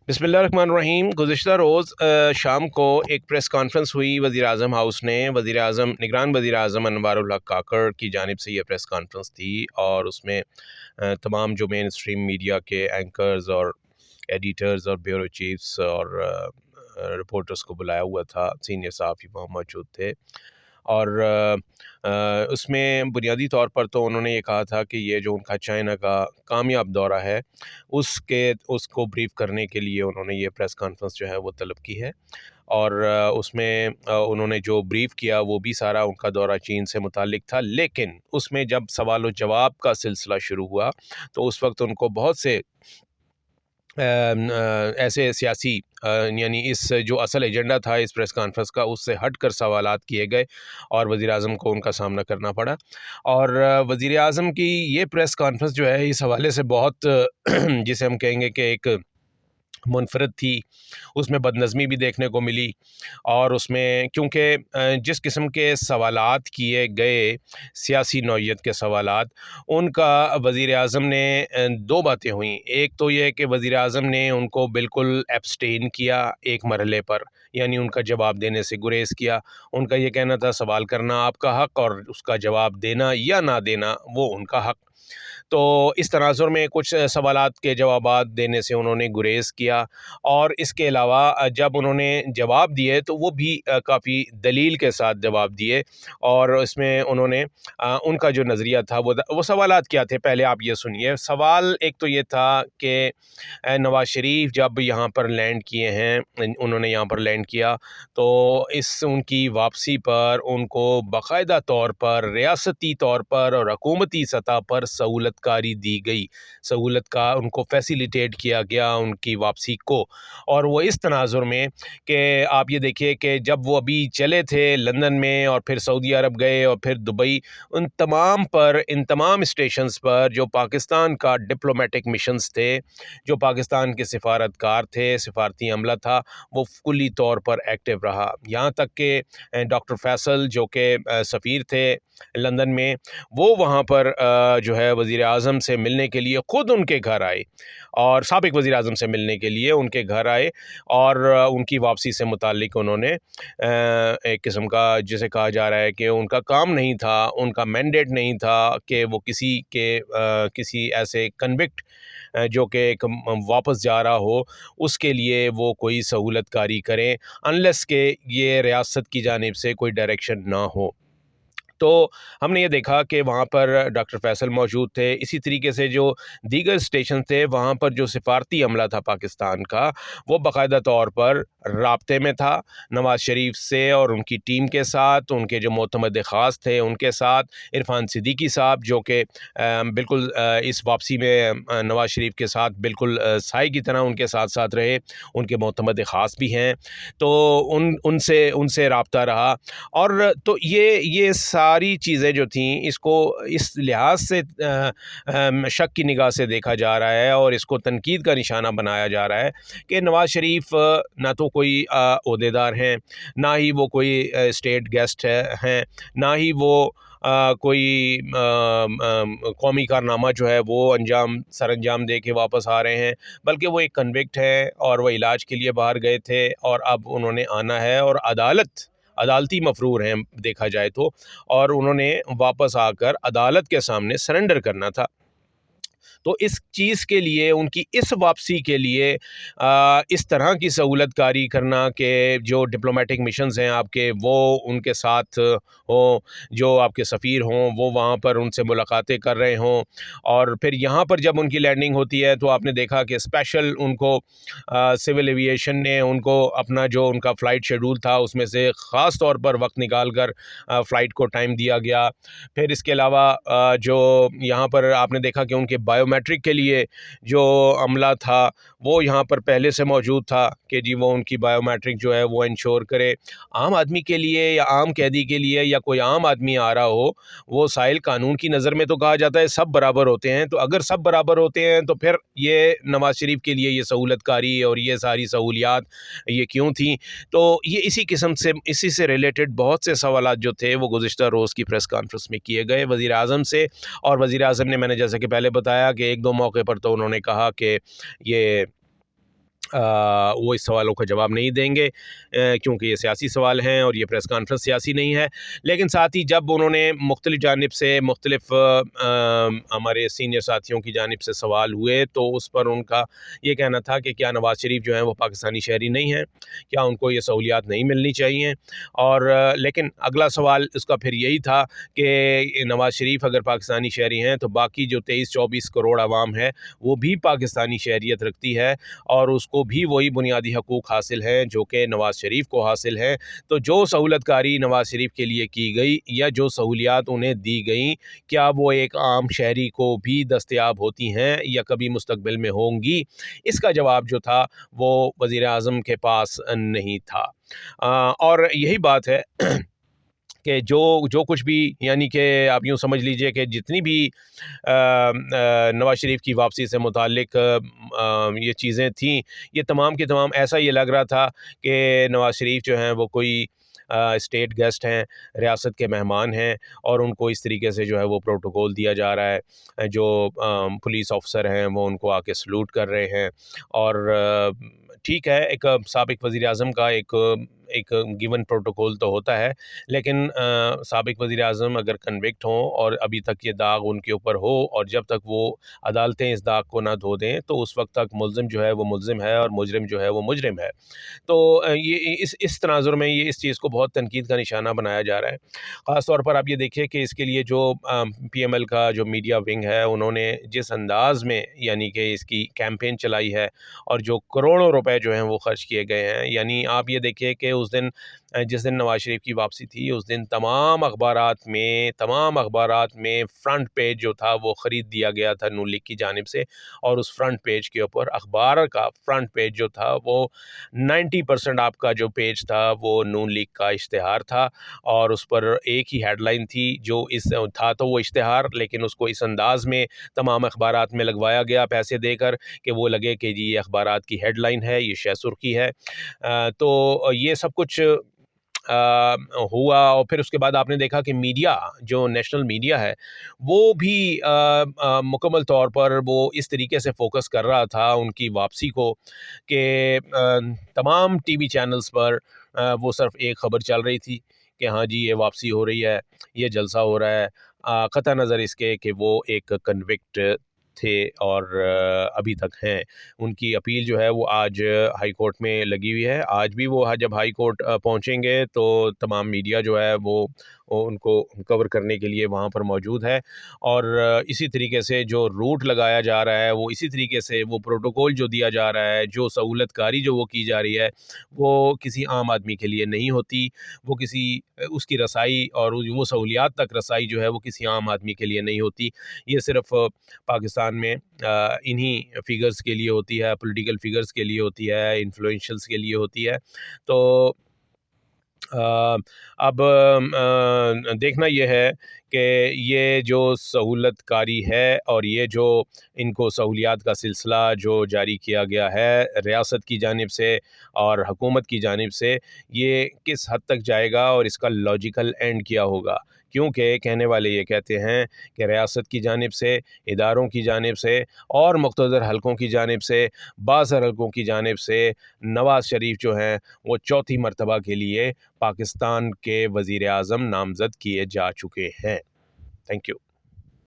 बिस्मिल्लाहिर्रहमानिर्रहीम। गुज़िश्ता रोज़ शाम को एक प्रेस कॉन्फ्रेंस हुई वज़ीर आज़म हाउस ने। निगरान वज़ीर आज़म अनवारुल हक काकड़ की जानिब से ये प्रेस कॉन्फ्रेंस थी और उसमें तमाम जो मेन स्ट्रीम मीडिया के एंकर्स और एडिटर्स और ब्यूरो चीफ्स और रिपोर्टर्स को बुलाया हुआ था। सीनियर सहाफ़ी वहाँ मौजूद थे और उसमें बुनियादी तौर पर तो उन्होंने ये कहा था कि ये जो उनका चाइना का कामयाब दौरा है उसको ब्रीफ करने के लिए उन्होंने ये प्रेस कॉन्फ्रेंस जो है वो तलब की है। और उसमें उन्होंने जो ब्रीफ़ किया वो भी सारा उनका दौरा चीन से मुताल्लिक़ था, लेकिन उसमें जब सवाल व जवाब का सिलसिला शुरू हुआ तो उस वक्त उनको बहुत से ऐसे सियासी यानी इस जो असल एजेंडा था इस प्रेस कॉन्फ्रेंस का उससे हट कर सवालात किए गए और वज़ीर आज़म को उनका सामना करना पड़ा। और वज़ीर आज़म की ये प्रेस कॉन्फ्रेंस जो है इस हवाले से बहुत जिसे हम कहेंगे कि एक मुनफ़रिद थी। उसमें बदनज़मी भी देखने को मिली और उसमें क्योंकि जिस किस्म के सवालात किए गए, सियासी नौइयत के सवालात, उनका वज़ीर आज़म ने दो बातें हुईं। एक तो ये कि वज़ीर आज़म ने उनको बिल्कुल एब्सटेन किया एक मरहले पर, यानी उनका जवाब देने से गुरेज़ किया। उनका ये कहना था सवाल करना आपका हक़ और उसका जवाब देना या ना देना वो उनका हक़। तो इस तनाज़ुर में कुछ सवालात के जवाबात देने से उन्होंने गुरेज़ किया और इसके अलावा जब उन्होंने जवाब दिए तो वो भी काफ़ी दलील के साथ जवाब दिए और इसमें उन्होंने उनका जो नज़रिया था वो सवालात क्या थे पहले आप ये सुनिए। सवाल एक तो ये था कि नवाज़ शरीफ जब यहाँ पर लैंड किए हैं, उन्होंने यहाँ पर लैंड किया तो इस उनकी वापसी पर उनको बाकायदा तौर पर रियासती तौर पर और हुकूमती सतह पर सहूलतकारी दी गई, सहूलत का उनको फैसिलिटेट किया गया उनकी वापसी को। और वो इस तनाजुर में कि आप ये देखिए कि जब वो अभी चले थे लंदन में और फिर सऊदी अरब गए और फिर दुबई, इन तमाम स्टेशंस पर जो पाकिस्तान का डिप्लोमेटिक मिशंस थे, जो पाकिस्तान के सिफारतकार थे, सिफारती अमला था, वो कुल्ली तौर पर एक्टिव रहा। यहाँ तक कि डॉक्टर फैसल जो कि सफ़ीर थे लंदन में, वो वहाँ पर जो है वज़ीर आज़म से मिलने के लिए ख़ुद उनके घर आए और साबिक़ वज़ीर आज़म से मिलने के लिए उनके घर आए और उनकी वापसी से मुताल्लिक़ उन्होंने एक किस्म का जिसे कहा जा रहा है कि उनका काम नहीं था, उनका मैंडेट नहीं था कि वो किसी ऐसे कन्विक्ट जो कि एक वापस जा रहा हो उसके लिए वो कोई सहूलतकारी करें अनलेस के ये रियासत की जानिब से कोई डायरेक्शन ना हो। तो हमने ये देखा कि वहाँ पर डॉक्टर फैसल मौजूद थे। इसी तरीके से जो दीगर स्टेशन थे वहाँ पर जो सिफारती अमला था पाकिस्तान का, वो बाकायदा तौर पर राब्ते में था नवाज़ शरीफ से और उनकी टीम के साथ, उनके जो मोतमद ख़ास थे उनके साथ। इरफान सिद्दीकी साहब जो कि बिल्कुल इस वापसी में नवाज़ शरीफ के साथ बिल्कुल साए की तरह उनके साथ साथ रहे, उनके मोतमद ख़ास भी हैं। तो उनसे उनसे राब्ता रहा और तो ये सारी चीज़ें जो थीं इसको इस लिहाज से शक की निगाह से देखा जा रहा है और इसको तनकीद का निशाना बनाया जा रहा है कि नवाज़ शरीफ ना तो कोई ओहदेदार हैं, ना ही वो कोई स्टेट गेस्ट हैं, ना ही वो कोई कौमी कारनामा जो है वो सर अंजाम दे के वापस आ रहे हैं, बल्कि वो एक कन्विक्ट हैं और वो इलाज के लिए बाहर गए थे और अब उन्होंने आना है और अदालती मफरूर हैं देखा जाए तो, और उन्होंने वापस आकर अदालत के सामने सरेंडर करना था। तो इस चीज़ के लिए उनकी इस वापसी के लिए इस तरह की सहूलतकारी करना कि जो डिप्लोमेटिक मिशंस हैं आपके वो उनके साथ हों, जो आपके सफ़ीर हों वो वहाँ पर उनसे मुलाकातें कर रहे हों और फिर यहाँ पर जब उनकी लैंडिंग होती है तो आपने देखा कि स्पेशल उनको सिविल एविएशन ने उनको अपना जो उनका फ़्लाइट शेड्यूल था उसमें से ख़ास तौर पर वक्त निकाल कर फ़्लाइट को टाइम दिया गया। फिर इसके अलावा जो यहाँ पर आपने देखा कि उनके बायोमेट्रिक के लिए जो अमला था वो यहाँ पर पहले से मौजूद था कि जी वो उनकी बायोमेट्रिक जो है वो इंश्योर करे। आम आदमी के लिए या आम कैदी के लिए या कोई आम आदमी आ रहा हो, वो साहिल कानून की नज़र में तो कहा जाता है सब बराबर होते हैं, तो अगर सब बराबर होते हैं तो फिर ये नवाज़ शरीफ के लिए ये सहूलतकारी और ये सारी सहूलियात ये क्यों थी। तो ये इसी से रिलेटेड बहुत से सवालात जो थे वो गुज़िश्ता रोज़ की प्रेस कॉन्फ्रेंस में किए गए वज़ीर आज़म से। और वज़ीर आज़म ने, मैंने जैसे कि पहले बताया कि एक दो मौके पर तो उन्होंने कहा कि ये وہ اس سوالوں کا جواب نہیں دیں گے کیونکہ یہ سیاسی سوال ہیں اور یہ پریس کانفرنس سیاسی نہیں ہے. لیکن ساتھ ہی جب انہوں نے مختلف جانب سے مختلف ہمارے سینئر ساتھیوں کی جانب سے سوال ہوئے تو اس پر ان کا یہ کہنا تھا کہ کیا نواز شریف جو ہیں وہ پاکستانی شہری نہیں ہیں, کیا ان کو یہ سہولیات نہیں ملنی چاہیے. اور لیکن اگلا سوال اس کا پھر یہی تھا کہ نواز شریف اگر پاکستانی شہری ہیں تو باقی جو 23-24 کروڑ عوام ہے وہ بھی پاکستانی شہریت رکھتی ہے اور اس کو بھی وہی بنیادی حقوق حاصل ہیں جو کہ نواز شریف کو حاصل ہیں. تو جو سہولت کاری نواز شریف کے لیے کی گئی یا جو سہولیات انہیں دی گئیں کیا وہ ایک عام شہری کو بھی دستیاب ہوتی ہیں یا کبھی مستقبل میں ہوں گی, اس کا جواب جو تھا وہ وزیر اعظم کے پاس نہیں تھا. اور یہی بات ہے کہ جو کچھ بھی یعنی کہ آپ یوں سمجھ لیجئے کہ جتنی بھی نواز شریف کی واپسی سے متعلق یہ چیزیں تھیں یہ تمام کے تمام ایسا یہ لگ رہا تھا کہ نواز شریف جو ہیں وہ کوئی اسٹیٹ گیسٹ ہیں, ریاست کے مہمان ہیں اور ان کو اس طریقے سے جو ہے وہ پروٹوکول دیا جا رہا ہے, جو پولیس آفیسر ہیں وہ ان کو آ کے سلوٹ کر رہے ہیں. اور ٹھیک ہے ایک سابق وزیر اعظم کا ایک گیون پروٹوکول تو ہوتا ہے, لیکن سابق وزیر اعظم اگر کنوکٹ ہوں اور ابھی تک یہ داغ ان کے اوپر ہو اور جب تک وہ عدالتیں اس داغ کو نہ دھو دیں تو اس وقت تک ملزم جو ہے وہ ملزم ہے اور مجرم جو ہے وہ مجرم ہے. تو یہ اس تناظر میں یہ اس چیز کو بہت تنقید کا نشانہ بنایا جا رہا ہے. خاص طور پر آپ یہ دیکھیں کہ اس کے لیے جو پی ایم ایل کا جو میڈیا ونگ ہے انہوں نے جس انداز میں یعنی کہ اس کی کیمپین چلائی ہے اور جو کروڑوں روپے جو ہیں وہ خرچ کیے گئے ہیں, یعنی آپ یہ دیکھیں کہ اس دن جس دن نواز شریف کی واپسی تھی اس دن تمام اخبارات میں فرنٹ پیج جو تھا وہ خرید دیا گیا تھا نون لیگ کی جانب سے, اور اس فرنٹ پیج کے اوپر اخبار کا فرنٹ پیج جو تھا وہ 90% آپ کا جو پیج تھا وہ نون لیگ کا اشتہار تھا, اور اس پر ایک ہی ہیڈ لائن تھی جو اس تھا تو وہ اشتہار, لیکن اس کو اس انداز میں تمام اخبارات میں لگوایا گیا پیسے دے کر کہ وہ لگے کہ جی یہ اخبارات کی ہیڈ لائن ہے, یہ شہ سرخی ہے. تو یہ سب کچھ ہوا. اور پھر اس کے بعد آپ نے دیکھا کہ میڈیا جو نیشنل میڈیا ہے وہ بھی مکمل طور پر وہ اس طریقے سے فوکس کر رہا تھا ان کی واپسی کو کہ تمام ٹی وی چینلز پر وہ صرف ایک خبر چل رہی تھی کہ ہاں جی یہ واپسی ہو رہی ہے, یہ جلسہ ہو رہا ہے, قطع نظر اس کے کہ وہ ایک کنوکٹ تھے اور ابھی تک ہیں. ان کی اپیل جو ہے وہ آج ہائی کورٹ میں لگی ہوئی ہے. آج بھی وہ جب ہائی کورٹ پہنچیں گے تو تمام میڈیا جو ہے وہ ان کو کور کرنے کے لیے وہاں پر موجود ہے, اور اسی طریقے سے جو روٹ لگایا جا رہا ہے وہ اسی طریقے سے وہ پروٹوکول جو دیا جا رہا ہے, جو سہولت کاری جو وہ کی جا رہی ہے وہ کسی عام آدمی کے لیے نہیں ہوتی, وہ اس کی رسائی اور وہ سہولیات تک رسائی جو ہے وہ کسی عام آدمی کے لیے نہیں ہوتی. یہ صرف پاکستان میں انہی فگرز کے لیے ہوتی ہے, پولیٹیکل فگرز کے لیے ہوتی ہے, انفلوئنشلز کے لیے ہوتی ہے. تو اب دیکھنا یہ ہے کہ یہ جو سہولت کاری ہے اور یہ جو ان کو سہولیات کا سلسلہ جو جاری کیا گیا ہے ریاست کی جانب سے اور حکومت کی جانب سے, یہ کس حد تک جائے گا اور اس کا لاجیکل اینڈ کیا ہوگا. کیونکہ کہنے والے یہ کہتے ہیں کہ ریاست کی جانب سے, اداروں کی جانب سے اور مقتدر حلقوں کی جانب سے, بعض حلقوں کی جانب سے نواز شریف جو ہیں وہ چوتھی مرتبہ کے لیے پاکستان کے وزیر اعظم نامزد کیے جا چکے ہیں. Thank you.